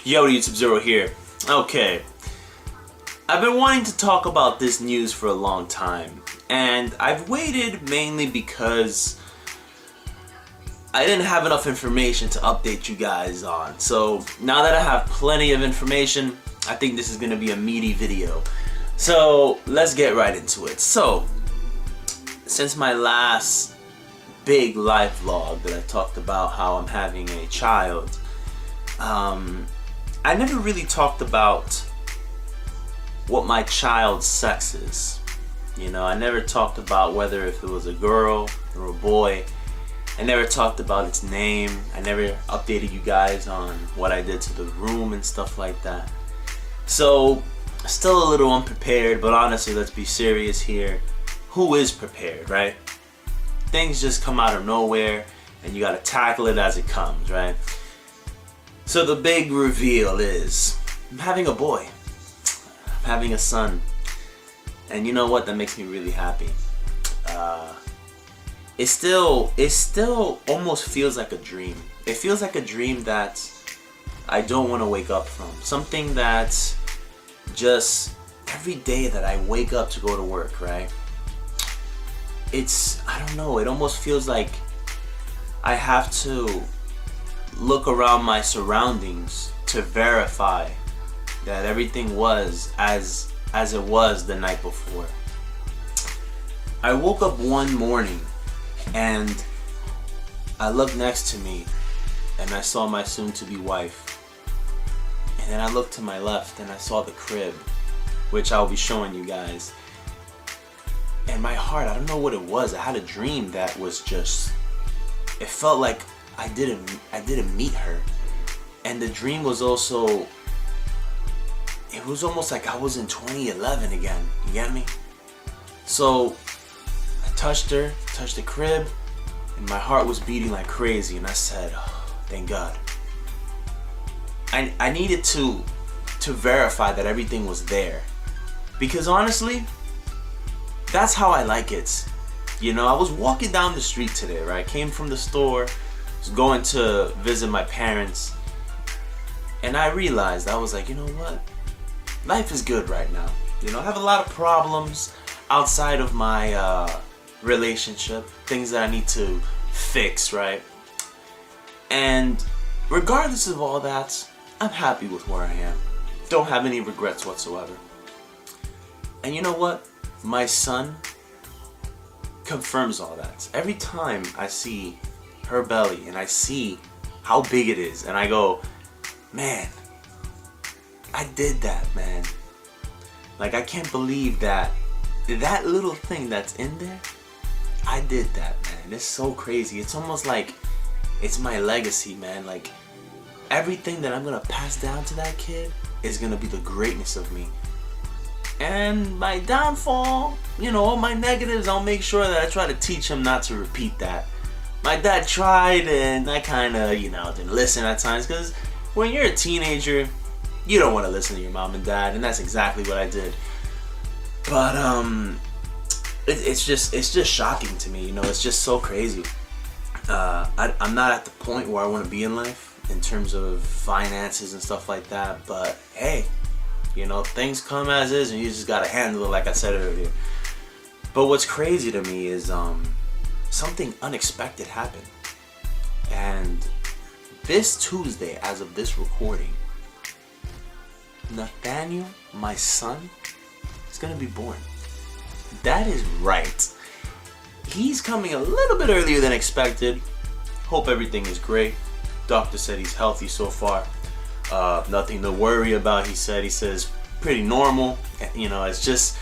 Yo, YouTube Zero here. Okay, I've been wanting to talk about this news for a long time, and I've waited mainly because I didn't have enough information to update you guys on. So now that I have plenty of information, I think this is going to be a meaty video. So let's get right into it. So since my last big life vlog that I talked about how I'm having a child, I never really talked about what my child's sex is. You know, I never talked about whether if it was a girl or a boy. I never talked about its name. I never updated you guys on what I did to the room and stuff like that. So, still a little unprepared, but honestly, let's be serious here. Who is prepared, right? Things just come out of nowhere and you gotta tackle it as it comes, right? So the big reveal is, I'm having a boy. I'm having a son. And you know what? That makes me really happy. It still almost feels like a dream. It feels like a dream that I don't want to wake up from. Something that just every day that I wake up to go to work, right? I don't know, it almost feels like I have to look around my surroundings to verify that everything was as it was the night before. I woke up one morning and I looked next to me and I saw my soon-to-be wife. And then I looked to my left and I saw the crib, which I'll be showing you guys. And my heart, I don't know what it was. I had a dream that was just, it felt like I didn't meet her. And the dream was also, it was almost like I was in 2011 again. You get me? So I touched her, touched the crib, and my heart was beating like crazy. And I said, oh, thank God. I needed to verify that everything was there. Because honestly, that's how I like it. You know, I was walking down the street today, right? Came from the store, was going to visit my parents, and I realized, I was like, you know what? Life is good right now. You know, I have a lot of problems outside of my relationship, things that I need to fix, right? And regardless of all that, I'm happy with where I am. Don't have any regrets whatsoever. And you know what? My son confirms all that. Every time I see her belly and I see how big it is and I go, man, I did that, man. Like, I can't believe that little thing that's in there, I did that, man. It's so crazy. It's almost like it's my legacy, man. Like, everything that I'm gonna pass down to that kid is gonna be the greatness of me. And my downfall, you know, all my negatives, I'll make sure that I try to teach him not to repeat that. My dad tried and I kind of, you know, didn't listen at times, because when you're a teenager, you don't want to listen to your mom and dad, and that's exactly what I did. But it's just shocking to me, you know. It's just so crazy. I'm not at the point where I want to be in life in terms of finances and stuff like that, but hey, you know, things come as is and you just gotta handle it, like I said earlier. But what's crazy to me is something unexpected happened. And this Tuesday, as of this recording, Nathaniel, my son, is gonna be born. That is right. He's coming a little bit earlier than expected. Hope everything is great. Doctor said he's healthy so far. Nothing to worry about, he says pretty normal. You know, it's just,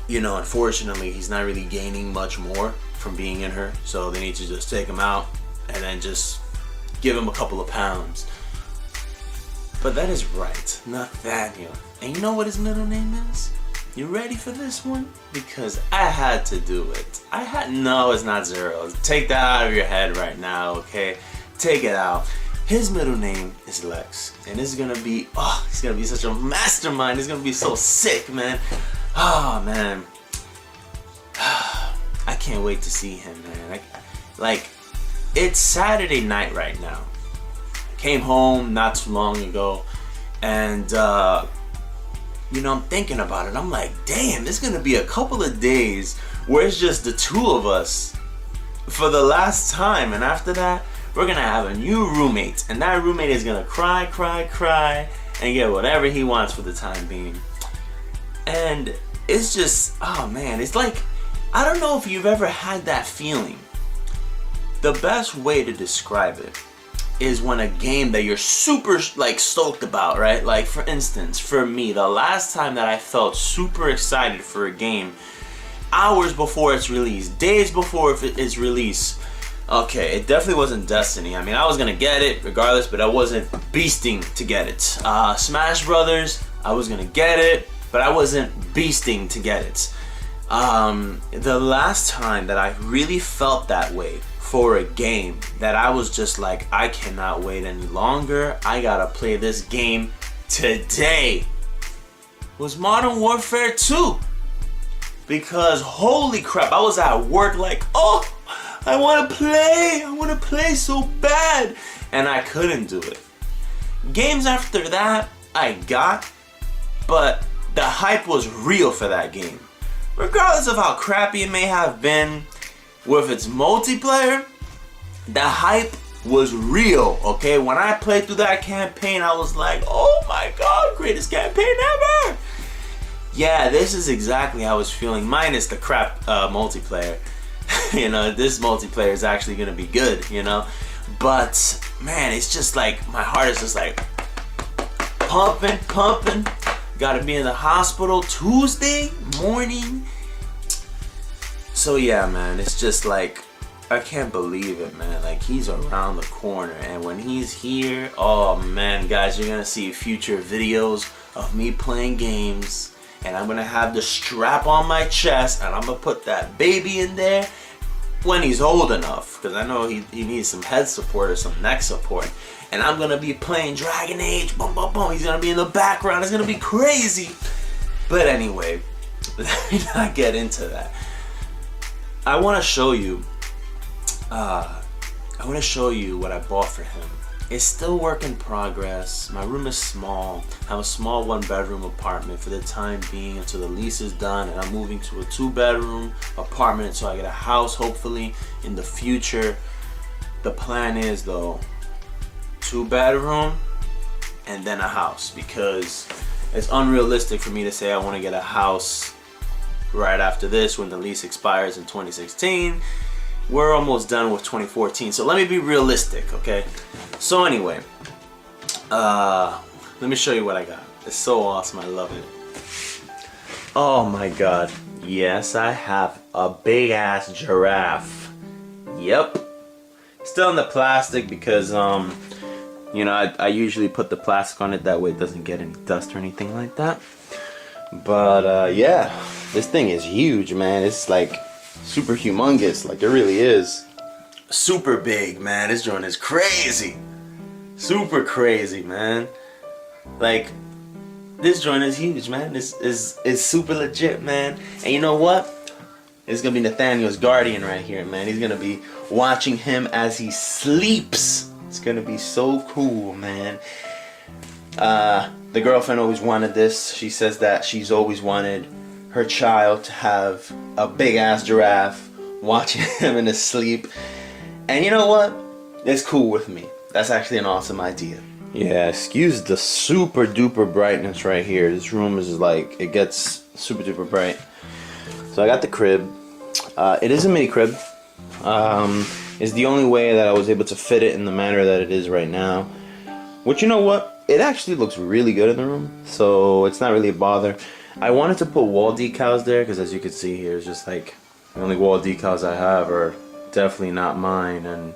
you know, unfortunately, he's not really gaining much more from being in her. So they need to just take him out and then just give him a couple of pounds. But that is right, Nathaniel. And you know what his middle name is? You ready for this one? Because I had to do it. No, it's not Zero. Take that out of your head right now, okay? Take it out. His middle name is Lex, and this is gonna be, he's gonna be such a mastermind. He's gonna be so sick, man. Oh, man. I can't wait to see him, man. Like, it's Saturday night right now, Came home not too long ago, and you know, I'm thinking about it. I'm like, damn, it's gonna be a couple of days where it's just the two of us for the last time, and after that, we're gonna have a new roommate, and that roommate is gonna cry, and get whatever he wants for the time being. And it's just, oh man, it's like, I don't know if you've ever had that feeling. The best way to describe it is when a game that you're super like stoked about, right? Like for instance, for me, the last time that I felt super excited for a game, hours before its release, days before its release. Okay, it definitely wasn't Destiny. I mean, I was gonna get it regardless, but I wasn't beasting to get it. Smash Brothers, I was gonna get it, but I wasn't beasting to get it. The last time that I really felt that way for a game, that I was just like, I cannot wait any longer, I gotta play this game today, was Modern Warfare 2. Because holy crap, I was at work like, oh, I want to play so bad, and I couldn't do it. Games after that I got, but the hype was real for that game. Regardless of how crappy it may have been with its multiplayer, the hype was real, okay? When I played through that campaign, I was like, oh my god, greatest campaign ever! Yeah, this is exactly how I was feeling, minus the crap multiplayer. You know, this multiplayer is actually gonna be good, you know? But, man, it's just like, my heart is just like, pumping. Gotta be in the hospital Tuesday morning. So yeah, man, it's just like, I can't believe it, man. Like, he's around the corner, and when he's here, oh man, guys, you're gonna see future videos of me playing games, and I'm gonna have the strap on my chest, and I'm gonna put that baby in there when he's old enough, because I know he needs some head support or some neck support. And I'm gonna be playing Dragon Age, boom, he's gonna be in the background, it's gonna be crazy. But anyway, let me not get into that. I wanna show you what I bought for him. It's still work in progress. My room is small. I have a small 1-bedroom apartment for the time being until the lease is done, and I'm moving to a 2-bedroom apartment so I get a house hopefully in the future. The plan is though, 2-bedroom and then a house, because it's unrealistic for me to say I want to get a house right after this when the lease expires in 2016. We're almost done with 2014, so let me be realistic, okay? So anyway, let me show you what I got. It's so awesome, I love it. Oh my god, yes, I have a big ass giraffe. Yep. Still in the plastic because you know, I usually put the plastic on it, that way it doesn't get any dust or anything like that. But yeah, this thing is huge, man. It's like super humongous, like it really is. Super big, man. This joint is crazy. Super crazy, man. Like, this joint is huge, man. This is super legit, man. And you know what? It's gonna be Nathaniel's guardian right here, man. He's gonna be watching him as he sleeps. It's gonna be so cool, man. The girlfriend always wanted this. She says that she's always wanted her child to have a big ass giraffe watching him in his sleep. And you know what? It's cool with me. That's actually an awesome idea. Yeah, excuse the super duper brightness right here. This room is like, it gets super duper bright. So I got the crib. It is a mini crib. It's the only way that I was able to fit it in the manner that it is right now. Which, you know what? It actually looks really good in the room, so it's not really a bother. I wanted to put wall decals there because, as you can see here, it's just like the only wall decals I have are definitely not mine. And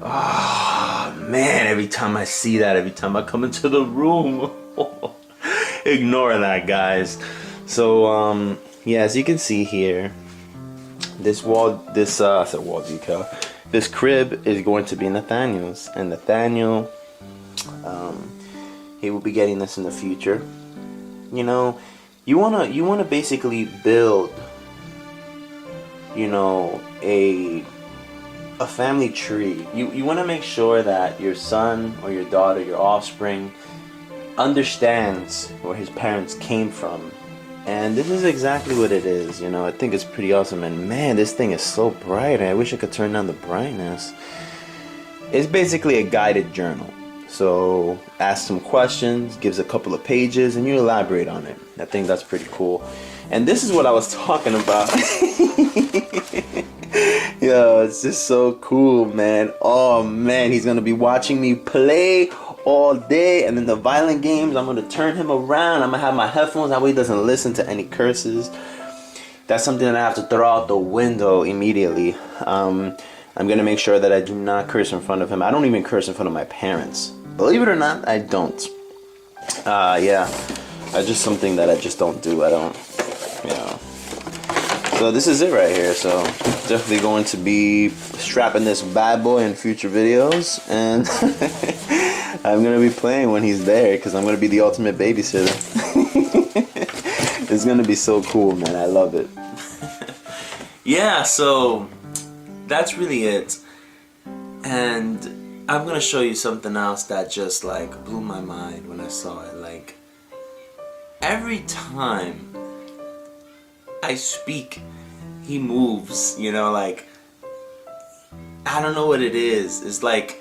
oh man, every time I see that, every time I come into the room, ignore that, guys. So yeah, as you can see here, this wall decal, this crib is going to be Nathaniel's, and Nathaniel, he will be getting this in the future. You know, you wanna basically build, you know, a a family tree. You want to make sure that your son or your daughter, your offspring, understands where his parents came from. And this is exactly what it is, you know. I think it's pretty awesome. And man, this thing is so bright. I wish I could turn down the brightness. It's basically a guided journal. So ask some questions, gives a couple of pages, and you elaborate on it. I think that's pretty cool. And this is what I was talking about. Yo, it's just so cool, man. Oh man, he's gonna be watching me play all day. And then the violent games, I'm gonna turn him around. I'm gonna have my headphones, that way he doesn't listen to any curses. That's something that I have to throw out the window immediately. I'm gonna make sure that I do not curse in front of him. I don't even curse in front of my parents. Believe it or not, I don't. Yeah, that's just something that I just don't do. I don't, you know. So this is it right here. So definitely going to be strapping this bad boy in future videos, and I'm gonna be playing when he's there because I'm gonna be the ultimate babysitter. It's gonna be so cool, man. I love it. Yeah, so that's really it. And I'm gonna show you something else that just like blew my mind when I saw it. Like, every time I speak, he moves, you know, like, I don't know what it is. It's like,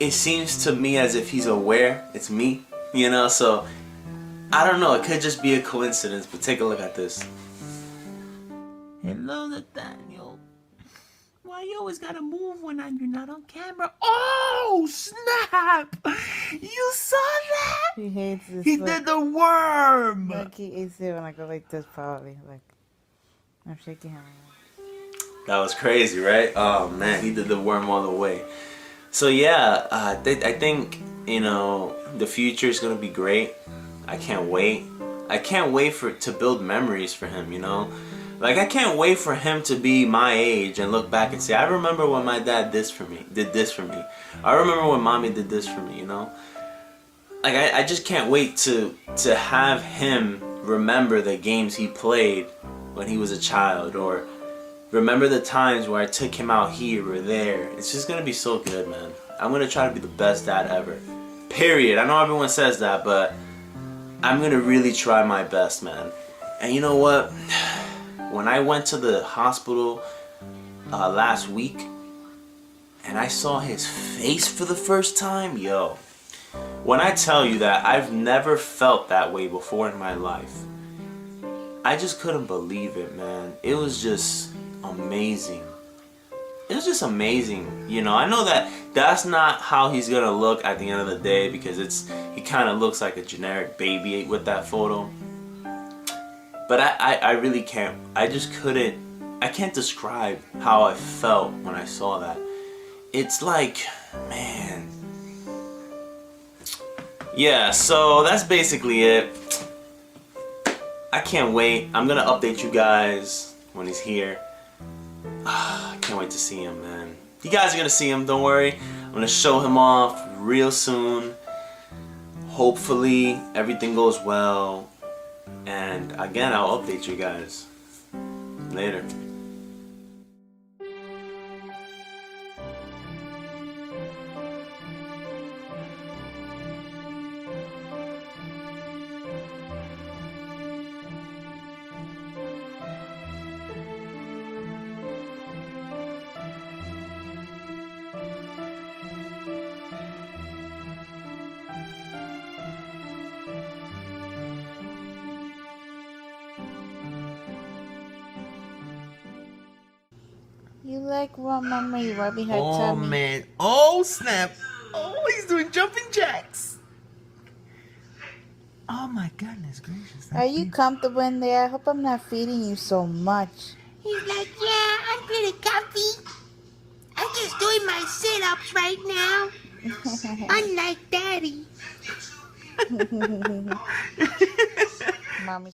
it seems to me as if he's aware it's me, you know, so I don't know, it could just be a coincidence, but take a look at this. Hello, Nathaniel. Why you always gotta move when you're not on camera? Oh, snap! You saw that? He hates this. He did the worm! Like he hates it when I go like this, probably. Like, I'm shaking him. That was crazy, right? Oh, man, he did the worm all the way. So, yeah, I think, you know, the future is gonna be great. I can't wait. I can't wait to build memories for him, you know? Like, I can't wait for him to be my age and look back and say, I remember when my dad did this for me. I remember when mommy did this for me, you know? Like, I just can't wait to have him remember the games he played when he was a child, or remember the times where I took him out here or there. It's just gonna be so good, man. I'm gonna try to be the best dad ever. Period. I know everyone says that, but I'm gonna really try my best, man. And you know what? When I went to the hospital last week and I saw his face for the first time, yo, when I tell you that I've never felt that way before in my life, I just couldn't believe it, man. It was just amazing. It was just amazing, you know. I know that that's not how he's gonna look at the end of the day, because he kind of looks like a generic baby with that photo. But I really can't, I can't describe how I felt when I saw that. It's like, man. Yeah, so that's basically it. I can't wait. I'm gonna update you guys when he's here. I can't wait to see him, man. You guys are gonna see him, don't worry. I'm gonna show him off real soon. Hopefully everything goes well. And again, I'll update you guys later. You like what, Mama? You rubbing her Oh, tummy? man. Oh, snap. Oh, he's doing jumping jacks. Oh, my goodness gracious. Are you comfortable in there? I hope I'm not feeding you so much. He's like, yeah, I'm pretty comfy. I'm just doing my sit-ups right now. Unlike Daddy. Mommy.